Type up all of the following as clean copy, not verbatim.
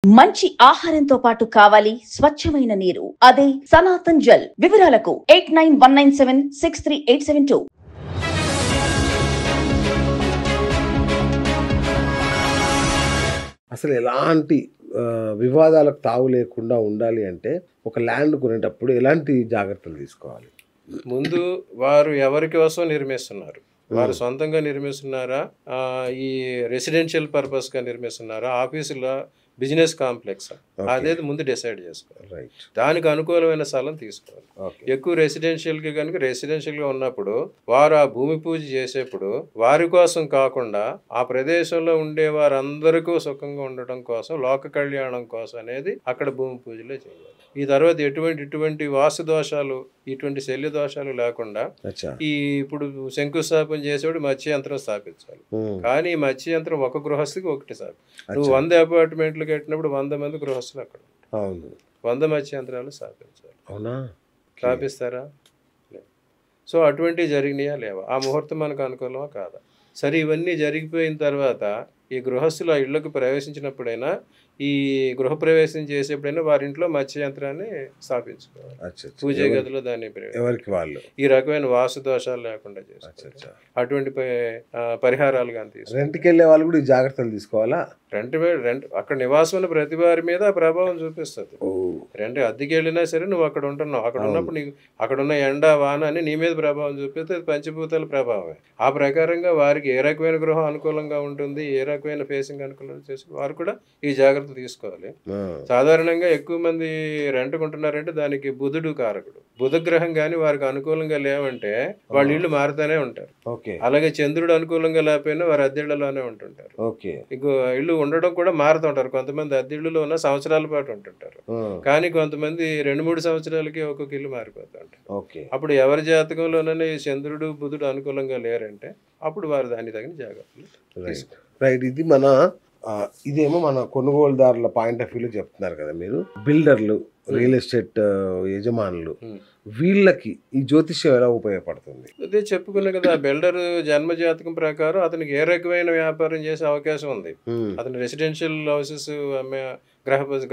మంచి ఆహారంతో పాటు కావాలి స్వచ్ఛమైన నీరు. అదే సనాతన్ జల్. వివరాలకు 8919763872. అసలు ఎలాంటి వివాదాలకు తావు లేకుండా ఉండాలి అంటే ఒక ల్యాండ్ కొనేటప్పుడు ఎలాంటి జాగ్రత్తలు తీసుకోవాలి? ముందు వారు ఎవరి కోసం నిర్మిస్తున్నారు, వారు సొంతంగా నిర్మిస్తున్నారా, ఈ రెసిడెన్షియల్ పర్పస్గా నిర్మిస్తున్నారా, ఆఫీసులో బిజినెస్ కాంప్లెక్స్, అదేది ముందు డిసైడ్ చేసుకోవాలి. దానికి అనుకూలమైన స్థలం తీసుకోవాలి. ఎక్కువ రెసిడెన్షియల్కి కనుక రెసిడెన్షియల్గా ఉన్నప్పుడు వారు ఆ భూమి పూజ చేసేప్పుడు వారి కోసం కాకుండా ఆ ప్రదేశంలో ఉండే వారందరికీ సుఖంగా ఉండటం కోసం, లోక కళ్యాణం కోసం అనేది అక్కడ భూమి పూజలో చేయాలి. ఈ తర్వాత ఇటువంటి వాస్తు దోషాలు, ఇటువంటి శల్య దోషాలు లేకుండా ఈ ఇప్పుడు శంకుస్థాపన చేసేవాడు మత్స్య యంత్రం స్థాపించాలి. కానీ మత్స్య యంత్రం ఒక గృహస్థికి ఒకటి నువ్వు 100 అపార్ట్మెంట్లు కట్టినప్పుడు 100 మంది గృహస్థులు అక్కడ 100 మత్స్య యంత్రాలు స్థాపించాలి. స్థాపిస్తారా? సో అటువంటివి జరిగినాయా లేవా? ఆ ముహూర్తం మనకు అనుకూలమా కాదా? సరే, ఇవన్నీ జరిగిపోయిన తర్వాత ఈ గృహస్థులు ఆ ఇళ్లకు ప్రవేశించినప్పుడైనా, ఈ గృహప్రవేశం చేసేప్పుడైనా వారింట్లో మత్స్య యంత్రాన్ని స్థాపించుకోవాలి. పూజ గదిలో దాన్ని ఎవరికి వాళ్ళు ఈ రకమైన వాస్తు దోషాలు లేకుండా చేసుకోవాలి. అటువంటి పరిహారాలు కానీ తీసుకోవాలి. రెంట్కి వెళ్ళే వాళ్ళు కూడా ఈ జాగ్రత్తలు తీసుకోవాలా? రెంట్ అక్కడ నివాసం ఉన్న ప్రతి వారి మీద ఆ ప్రభావం చూపిస్తుంది. రెంట్ అద్దెకి వెళ్ళినా సరే నువ్వు అక్కడ ఉంటున్నావు, అక్కడ ఉన్నప్పుడు నీకు అక్కడున్న ఎండ వాన అని నీ మీద ప్రభావం చూపిస్తే అది పంచభూతాల ప్రభావమే. ఆ ప్రకారంగా వారికి ఏ రకమైన గృహం అనుకూలంగా ఉంటుంది, ఏ రకమైన ఫేసింగ్ అనుకూలంగా చేసి వారు కూడా ఈ జాగ్రత్తలు తీసుకోవాలి. సాధారణంగా ఎక్కువ మంది రెంట్ కొంటున్నారంటే దానికి బుధుడు కారకుడు. బుధ గ్రహం కానీ వారికి అనుకూలంగా లేవంటే వాళ్ళ ఇళ్ళు మారుతూనే ఉంటారు. అలాగే చంద్రుడు అనుకూలంగా లేకపోయినా వారు అద్దెళ్లలోనే ఉంటుంటారు. ఇంకో ఇల్లు ఉండడం కూడా మారుతుంటారు. కొంతమంది అద్దెళ్ళలో ఉన్న సంవత్సరాల పాటు ఉంటుంటారు, కానీ కొంతమంది 2-3 సంవత్సరాలకి ఒక్కొక్క ఇల్లు మారిపోతూ ఉంటారు. అప్పుడు ఎవరి జాతకంలోనే చంద్రుడు బుధుడు అనుకూలంగా లేరంటే అప్పుడు వారు దాని తగిన జాగ్రత్తలు. ఇది ఇదేమో మన కొనుగోలుదారుల పాయింట్ ఆఫ్ వ్యూలో చెప్తున్నారు కదా మీరు. బిల్డర్లు, రియల్ ఎస్టేట్ యజమానులు, వీళ్ళకి ఈ జ్యోతిష్యం ఎలా ఉపయోగపడుతుంది? అదే చెప్పుకున్నా కదా, బిల్డర్ జన్మ జాతకం ప్రకారం అతనికి ఏ రకమైన వ్యాపారం చేసే అవకాశం ఉంది. అతను రెసిడెన్షియల్ హౌసెస్ అమ్మే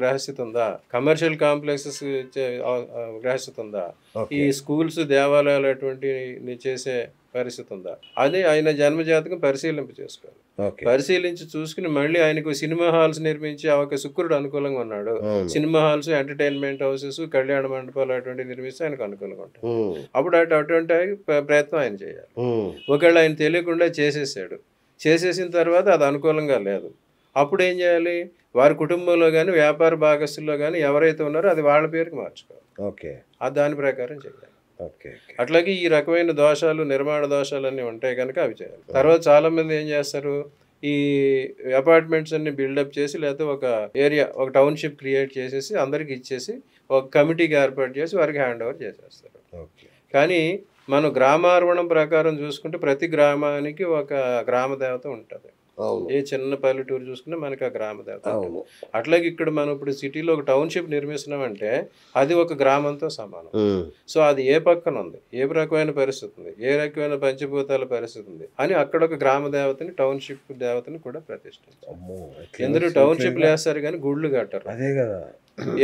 గ్రహస్థితి ఉందా, కమర్షియల్ కాంప్లెక్సెస్ గ్రహస్థితి ఉందా, ఈ స్కూల్స్ దేవాలయాలు అటువంటి చేసే పరిస్థితి ఉందా, అది ఆయన జన్మ జాతకం పరిశీలింపు చేసుకోవాలి. పరిశీలించి చూసుకుని మళ్ళీ ఆయనకు సినిమా హాల్స్ నిర్మించి శుక్రుడు అనుకూలంగా ఉన్నాడు, సినిమా హాల్స్, ఎంటర్టైన్మెంట్ హౌసెస్, కళ్యాణ మండపాలు అటువంటి నిర్మిస్తే ఆయనకు అనుకూలంగా ఉంటాయి. అప్పుడు అటువంటి ప్రయత్నం ఆయన చేయాలి. ఒకవేళ ఆయన తెలియకుండా చేసేసిన తర్వాత అది అనుకూలంగా లేదు, అప్పుడు ఏం చేయాలి? వారి కుటుంబంలో కానీ వ్యాపార భాగస్తుల్లో కానీ ఎవరైతే ఉన్నారో అది వాళ్ళ పేరుకి మార్చుకోవాలి. దాని ప్రకారం చేయాలి. అట్లాగే ఈ రకమైన దోషాలు, నిర్మాణ దోషాలు అన్నీ ఉంటాయి కనుక అవి చేయాలి. తర్వాత చాలా మంది ఏం చేస్తారు, ఈ అపార్ట్మెంట్స్ అన్ని బిల్డప్ చేసి లేకపోతే ఒక ఏరియా, ఒక టౌన్షిప్ క్రియేట్ చేసేసి అందరికి ఇచ్చేసి ఒక కమిటీకి ఏర్పాటు చేసి వారికి హ్యాండ్ ఓవర్ చేసేస్తారు. కానీ మనం గ్రామార్వణం ప్రకారం చూసుకుంటే ప్రతి గ్రామానికి ఒక గ్రామ దేవత ఉంటుంది. ఏ చిన్న పల్లెటూరు చూసుకున్నా మనకి ఆ గ్రామ దేవత. అట్లాగే ఇక్కడ మనం ఇప్పుడు సిటీలో ఒక టౌన్షిప్ నిర్మిస్తున్నామంటే అది ఒక గ్రామంతో సమానం. సో అది ఏ పక్కన ఉంది, ఏ రకమైన పరిస్థితి ఉంది, ఏ రకమైన పంచభూతాల పరిస్థితి ఉంది అని అక్కడ ఒక గ్రామ దేవతని, టౌన్షిప్ దేవతని కూడా ప్రతిష్ఠించారు. ఎందుకు టౌన్షిప్ వేస్తారు కానీ గుళ్ళు కట్టారు,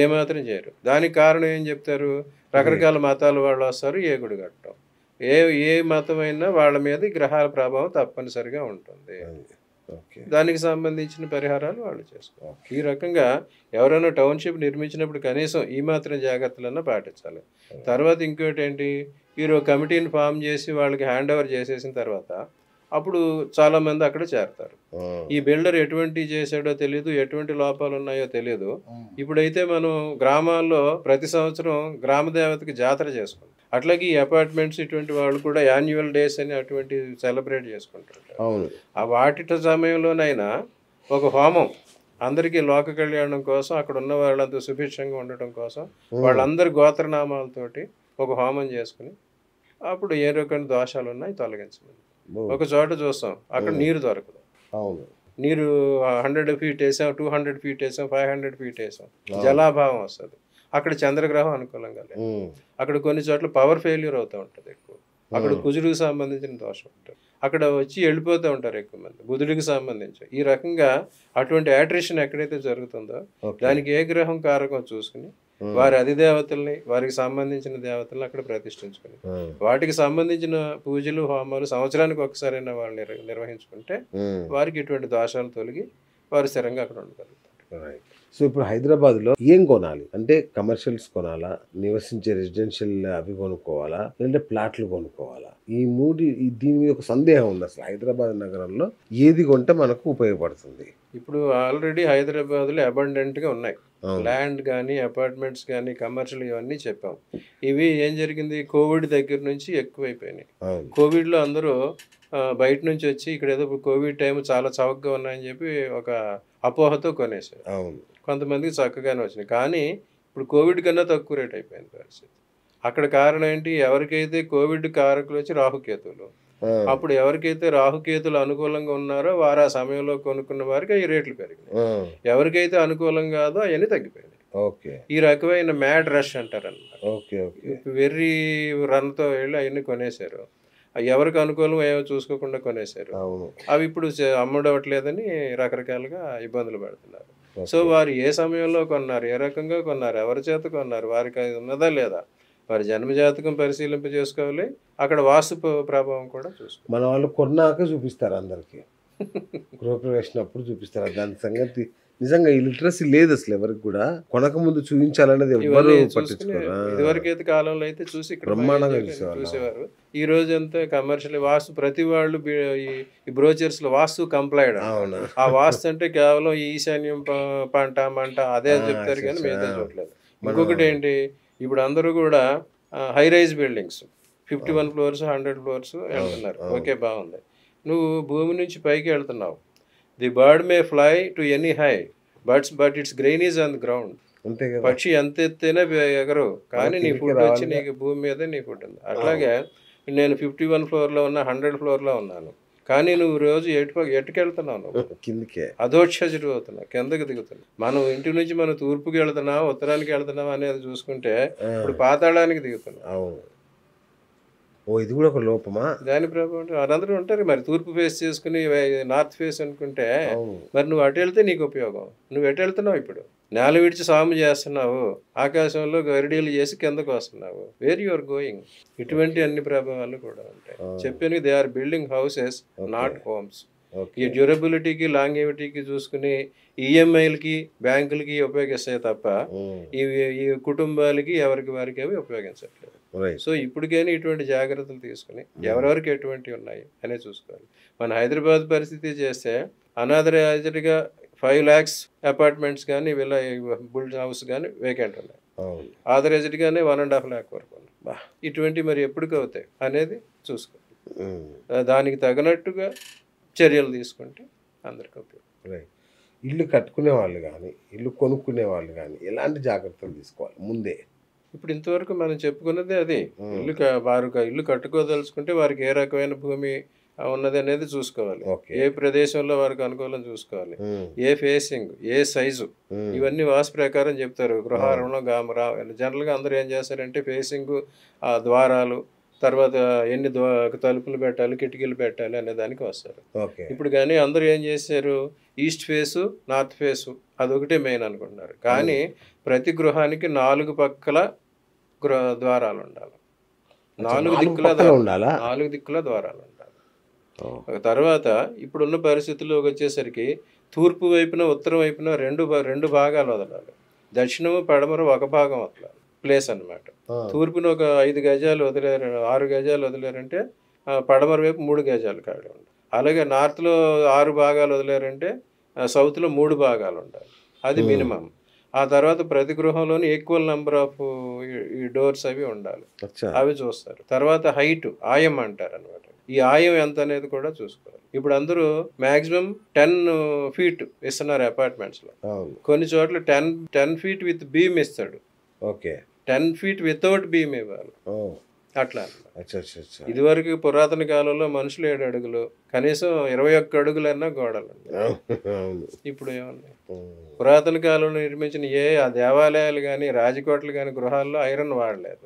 ఏమాత్రం చేయరు. దానికి కారణం ఏం చెప్తారు? రకరకాల మతాల వాళ్ళు వస్తారు, ఏ గుడి కట్టడం, ఏ మతమైనా వాళ్ళ మీద గ్రహాల ప్రభావం తప్పనిసరిగా ఉంటుంది. దానికి సంబంధించిన పరిహారాలు వాళ్ళు చేసుకోవాలి. ఈ రకంగా ఎవరైనా టౌన్షిప్ నిర్మించినప్పుడు కనీసం ఈ మాత్రం జాగ్రత్తలన్నా పాటించాలి. తర్వాత ఇంకోటి ఏంటి, మీరు కమిటీని ఫామ్ చేసి వాళ్ళకి హ్యాండ్ ఓవర్ చేసేసిన తర్వాత అప్పుడు చాలా మంది అక్కడ చేరతారు. ఈ బిల్డర్ ఎటువంటి చేశాడో తెలియదు, ఎటువంటి లోపాలు ఉన్నాయో తెలియదు. ఇప్పుడైతే మనం గ్రామాల్లో ప్రతి సంవత్సరం గ్రామ దేవతకి జాతర చేసుకుంటాం. అట్లాగే ఈ అపార్ట్మెంట్స్ ఇటువంటి వాళ్ళు కూడా యాన్యువల్ డేస్ అని అటువంటి సెలబ్రేట్ చేసుకుంటారు. ఆ వాటి సమయంలోనైనా ఒక హోమం అందరికీ లోక కళ్యాణం కోసం, అక్కడ ఉన్న వాళ్ళంతా సుభిక్షంగా ఉండటం కోసం వాళ్ళందరి గోత్రనామాలతోటి ఒక హోమం చేసుకుని అప్పుడు ఏ రకమైన దోషాలు ఉన్నాయి తొలగించమని. ఒక చోట చూస్తాం, అక్కడ నీరు దొరకదు. నీరు 100 feet వేసాం, 200 feet వేసాం, 500 feet వేసాం, జలాభావం వస్తుంది. అక్కడ చంద్రగ్రహం అనుకూలంగా లేదు. అక్కడ కొన్ని చోట్ల పవర్ ఫెయిల్యూర్ అవుతూ ఉంటుంది ఎక్కువ. అక్కడ కుజుడుకు సంబంధించిన దోషం ఉంటుంది. అక్కడ వచ్చి వెళ్ళిపోతూ ఉంటారు ఎక్కువ మంది బుధుడికి సంబంధించి. ఈ రకంగా అటువంటి యాట్రిషన్ ఎక్కడైతే జరుగుతుందో దానికి ఏ గ్రహం కారకం చూసుకుని వారి అధిదేవతల్ని వారికి సంబంధించిన దేవతల్ని అక్కడ ప్రతిష్ఠించుకుని వాటికి సంబంధించిన పూజలు హోమాలు సంవత్సరానికి ఒకసారైనా వాళ్ళు నిర్వహించుకుంటే వారికి ఇటువంటి దోషాలు తొలగి వారు స్థిరంగా అక్కడ ఉండగలుగుతారు. సో ఇప్పుడు హైదరాబాద్లో ఏం కొనాలి అంటే కమర్షియల్స్ కొనాలా, నివసించే రెసిడెన్షియల్ అవి కొనుక్కోవాలా, లేదంటే ప్లాట్లు కొనుక్కోవాలా? దీని మీద ఒక సందేహం ఉంది. అసలు హైదరాబాద్ నగరంలో ఏది కొంటే మనకు ఉపయోగపడుతుంది? ఇప్పుడు ఆల్రెడీ హైదరాబాద్లో అబండెంట్గా ఉన్నాయి ల్యాండ్ కానీ అపార్ట్మెంట్స్ కానీ కమర్షియల్ ఇవన్నీ చెప్పాం. ఇవి ఏం జరిగింది, కోవిడ్ దగ్గర నుంచి ఎక్కువైపోయినాయి. కోవిడ్లో అందరూ బయట నుంచి వచ్చి ఇక్కడ ఏదో కోవిడ్ టైం చాలా చౌకగా ఉన్నాయని చెప్పి ఒక అపోహతో కొనేసారు. కొంతమందికి చక్కగానే వచ్చినాయి, కానీ ఇప్పుడు కోవిడ్ కన్నా తక్కువ రేట్ అయిపోయింది పరిస్థితి. అక్కడ కారణం ఏంటి, ఎవరికైతే కోవిడ్ కారకులు వచ్చి రాహుకేతువులు, అప్పుడు ఎవరికైతే రాహుకేతులు అనుకూలంగా ఉన్నారో వారు ఆ సమయంలో కొనుక్కున్న వారికి ఈ రేట్లు పెరిగినాయి. ఎవరికైతే అనుకూలం కాదో అవన్నీ తగ్గిపోయినాయి. ఈ రకమైన మ్యాడ్ రష్ అంటారు అన్నమాట. వెర్రీ రన్తో వెళ్ళి అవన్నీ కొనేశారు. ఎవరికి అనుకూలం ఏమో చూసుకోకుండా కొనేశారు. అవి ఇప్పుడు అమ్ముడవట్లేదని రకరకాలుగా ఇబ్బందులు పడుతున్నారు. సో వారు ఏ సమయంలో కొన్నారు, ఏ రకంగా కొన్నారు, ఎవరి చేత కొన్నారు, వారికి అది ఉన్నదా లేదా, వారి జన్మజాతకం పరిశీలింప చేసుకోవాలి. అక్కడ వాస్తు ప్రభావం కూడా చూసుకోవాలి. మన వాళ్ళు కొన్నాక చూపిస్తారు, అందరికి గృహప్రవేశం అప్పుడు చూపిస్తారు. దాని సంగతి నిజంగా ఈ లిటరసీ లేదు అసలు ఎవరికి కూడా. కొనక ముందు చూపించాలనేది ఎవరు పట్టించుకోరు. ఇదివరకైతే కాలంలో అయితే చూసి ఇక్కడ బ్రహ్మాండంగా చూసేవారు. ఈ రోజు అంతా కమర్షియల్ వాస్తు, ప్రతి వాళ్ళు ఈ బ్రోచర్స్ లో వాస్తు కంప్లైంట్. ఆ వాస్తు అంటే కేవలం ఈశాన్యం పంట మంట అదే చెప్తారు కానీ మిగతా చూడలేదు. ఇంకొకటి ఏంటి, ఇప్పుడు అందరూ కూడా high rise buildings 51 floors 100 floors వెళ్తున్నారు. ఓకే, బాగుంది. నువ్వు భూమి నుంచి పైకి వెళ్తున్నావు. The bird may fly to any high but its grain is on the ground. పక్షి ఎంత ఎత్తైనా ఎగరు, కానీ నీ ఫుడ్ వచ్చి నీకు భూమి మీద నీ ఫుడ్ ఉంది. అట్లాగే నేను 51 floor ఉన్నా, 100 floor ఉన్నాను, కానీ నువ్వు రోజు ఎటుకెళ్తున్నావు, నువ్వు కిందకే అధోక్షజుడు అవుతున్నావు, కిందకి దిగుతున్నావు. మనం ఇంటి నుంచి మనం తూర్పుకి వెళ్తున్నావు, ఉత్తరానికి వెళ్తున్నావు అనేది చూసుకుంటే ఇప్పుడు పాతాళానికి దిగుతున్నావు. ఇది కూడా ఒక లోపమా? దాని ప్రభావం అందరూ ఉంటారు. మరి తూర్పు ఫేస్ చేసుకుని నార్త్ ఫేస్ అనుకుంటే మరి నువ్వు అటు వెళ్తే నీకు ఉపయోగం. నువ్వు ఎటు వెళ్తున్నావు, ఇప్పుడు నేల విడిచి సాము చేస్తున్నావు, ఆకాశంలో గరిడీలు చేసి కిందకు వస్తున్నావు. Where you are going? ఇటువంటి అన్ని ప్రభావాలు కూడా ఉంటాయి. చెప్పాను, they are building houses not homes. ఈ డ్యూరబిలిటీకి లాంగేవిటీకి చూసుకుని ఈఎంఐలకి బ్యాంకులకి ఉపయోగిస్తాయి తప్ప ఈ కుటుంబాలకి ఎవరికి వారికి అవి ఉపయోగించట్లేదు. సో ఇప్పటికైనా ఇటువంటి జాగ్రత్తలు తీసుకుని ఎవరెవరికి ఎటువంటివి ఉన్నాయి అనేది చూసుకోవాలి. మన హైదరాబాద్ పరిస్థితి చేస్తే అనాథరైజ్డ్గా 5 lakhs అపార్ట్మెంట్స్ కానీ వీళ్ళ బుల్డ్ హౌస్ కానీ వేకెంట్ ఉన్నాయి. ఆథరైజ్డ్గానే 1.5 lakh వరకు ఉన్నాయి. ఇటువంటి మరి ఎప్పటికి అవుతాయి అనేది చూసుకోవాలి. దానికి తగినట్టుగా చర్యలు తీసుకుంటే అందరికీ ఉపయోగం. ఇల్లు కట్టుకునే వాళ్ళు కానీ ఇల్లు కొనుక్కునే వాళ్ళు కానీ ఎలాంటి జాగ్రత్తలు తీసుకోవాలి ముందే? ఇప్పుడు ఇంతవరకు మనం చెప్పుకున్నదే అది. వారు ఇల్లు కట్టుకోదలుచుకుంటే వారికి ఏ రకమైన భూమి ఉన్నది అనేది చూసుకోవాలి. ఏ ప్రదేశంలో వారికి అనుకూలం చూసుకోవాలి, ఏ ఫేసింగ్, ఏ సైజు, ఇవన్నీ వాస్తు ప్రకారం చెప్తారు. గృహారంలో జనరల్గా అందరూ ఏం చేస్తారంటే ఫేసింగ్, ద్వారాలు, తర్వాత ఎన్ని తలుపులు పెట్టాలి, కిటికీలు పెట్టాలి అనే దానికి వస్తారు. ఇప్పుడు కానీ అందరూ ఏం చేశారు, ఈస్ట్ ఫేసు నార్త్ ఫేసు అదొకటే మెయిన్ అనుకుంటున్నారు. కానీ ప్రతి గృహానికి 4 పక్కల ద్వారాలు ఉండాలి. 4 దిక్కుల ద్వారాలు ఉండాలి. తర్వాత ఇప్పుడున్న పరిస్థితుల్లోకి వచ్చేసరికి తూర్పు వైపున ఉత్తరం వైపున రెండు భాగాలు వదలాలి. దక్షిణము పడమర ఒక భాగం వదలాలి. ప్లేస్ అన్నమాట. తూర్పున ఒక 5 గజాలు వదిలేరు, 6 గజాలు వదిలేరంటే పడమర వైపు 3 గజాలు ఖాళీ ఉండాలి. అలాగే నార్త్లో 6 భాగాలు వదిలేరంటే సౌత్లో 3 భాగాలు ఉండాలి. అది మినిమం. ఆ తర్వాత ప్రతి గృహంలోని ఈక్వల్ నెంబర్ ఆఫ్ ఈ డోర్స్ అవి ఉండాలి. అవి చూస్తారు. తర్వాత హైట్, ఆయం అంటారు అనమాట. ఈ ఆయం ఎంత అనేది కూడా చూసుకోవాలి. ఇప్పుడు అందరూ మాక్సిమం 10 feet ఇస్తున్నారు అపార్ట్మెంట్స్లో. కొన్ని చోట్ల 10 feet విత్ బీమ్ ఇస్తాడు. 10 feet వితౌట్ బీమ్ ఇవ్వాలి. అట్లా ఇదివరకు పురాతన కాలంలో మనుషులు 7 అడుగులు, కనీసం 21 అడుగులన్నా గోడలు. ఇప్పుడు ఏమన్నాయి, పురాతన కాలంలో నిర్మించిన ఆ దేవాలయాలు కానీ రాజకోటలు కానీ గృహాల్లో ఐరన్ వాడలేదు.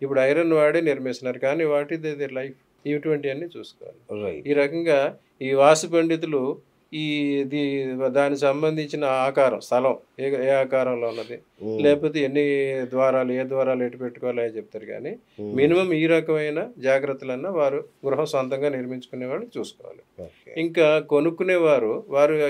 ఇప్పుడు ఐరన్ వాడి నిర్మిస్తున్నారు, కానీ వాట్ ఈస్ దేర్ లైఫ్? ఇటువంటివన్నీ చూసుకోవాలి. రైట్. ఈ రకంగా ఈ వాస్తు పండితులు దానికి సంబంధించిన ఆకారం, స్థలం ఏ ఆకారంలో ఉన్నది, లేకపోతే ఎన్ని ద్వారాలు, ఏ ద్వారాలు ఎటు పెట్టుకోవాలి అని చెప్తారు. కానీ మినిమం ఈ రకమైన జాగ్రత్తలన్నా వారు గృహం సొంతంగా నిర్మించుకునే వాళ్ళు చూసుకోవాలి. ఇంకా కొనుక్కునేవారు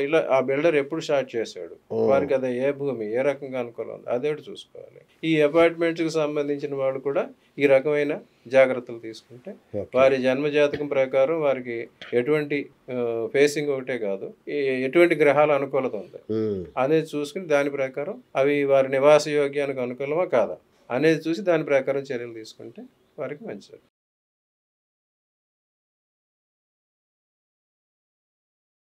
ఇలా ఆ బిల్డర్ ఎప్పుడు స్టార్ట్ చేశాడు, వారికి అది ఏ భూమి ఏ రకంగా అనుకూలం ఉంది అదేటి చూసుకోవాలి. ఈ అపార్ట్మెంట్స్కి సంబంధించిన వాళ్ళు కూడా ఈ రకమైన జాగ్రత్తలు తీసుకుంటే వారి జన్మజాతకం ప్రకారం వారికి ఎటువంటి ఫేసింగ్ ఒకటే కాదు, ఎటువంటి గ్రహాల అనుకూలత ఉంది అనేది చూసుకుని దాని ప్రకారం అవి వారి నివాస యోగ్యానికి అనుకూలమా కాదా అనేది చూసి దాని ప్రకారం చర్యలు తీసుకుంటే వారికి మంచిది.